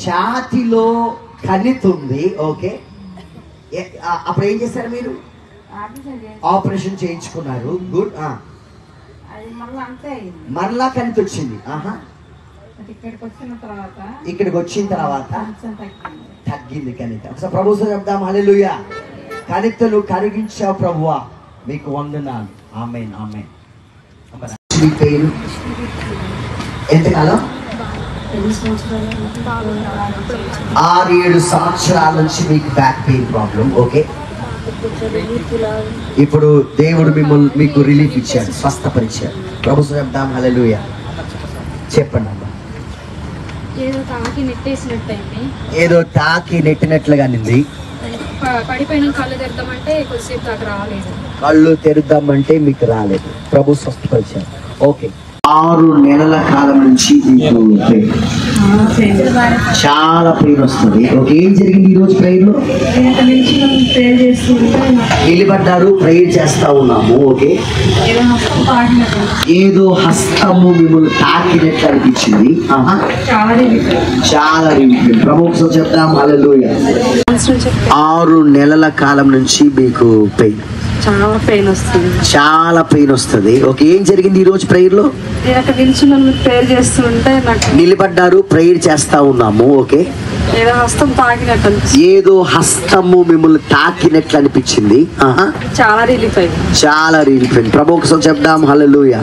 ఛాతిలో కణితుంది. Okay, అప్పుడు ఏం చేశారు మీరు? ఆపరేషన్ చేయించుకున్నారు. గుడ్. మరలా కణితి వచ్చింది. ఇక్కడికి వచ్చిన తర్వాత తగ్గింది కణితి. ఒకసారి ప్రభుతో చెప్దాం హల్లెలూయా. కణితలు కరిగించావు ప్రభువా, మీకు వందనాలు. ఆమేన్ ఆమేన్. ఎంతకాలం? 6-7 సంవత్సరాల నుంచి మీకు బ్యాక్ పెయిన్ ప్రాబ్లం. ఓకే, ఇప్పుడు దేవుడు మీకు రిలీఫ్ ఇచ్చాడు, స్వస్థపరిచాడు. ప్రభుత్వం చెప్దాం హల్లెలూయా. చెప్పండి అమ్మా. ఏదో తాకి నెట్టినట్లుగా నింది. కళ్ళు తెరుద్దామంటే మీకు రాలేదు. ప్రభు స్వస్థపరిచాడు. ఓకే, 6 నెలల కాలం నుంచి మీకు చాలా పెయిన్ వస్తుంది. ఓకే, ఏం జరిగింది ఈరోజు ప్రేయర్ లో? నిలబడ్డారు, ప్రేయర్ చేస్తా ఉన్నాము. ఓకే, ఏదో హస్తము మిమ్మల్ని తాకినట్లు అనిపించింది. చాలా ప్రభుత్వం చెప్తాం హల్లెలూయా. 6 నెలల కాలం నుంచి మీకు పెయిన్, చాలా పెయిన్ వస్తుంది. ఓకే, ఏం జరిగింది ఈ రోజు ప్రేయర్ లో? నిలబడ్డారు, ప్రేయర్ చేస్తా ఉన్నాము. ఓకే, ఏదో హస్తము మిమ్మల్ని తాకినట్లు అనిపించింది. చాలా రిలీఫ్ అయింది. ప్రభువుకి చెప్దాం హల్లెలూయా.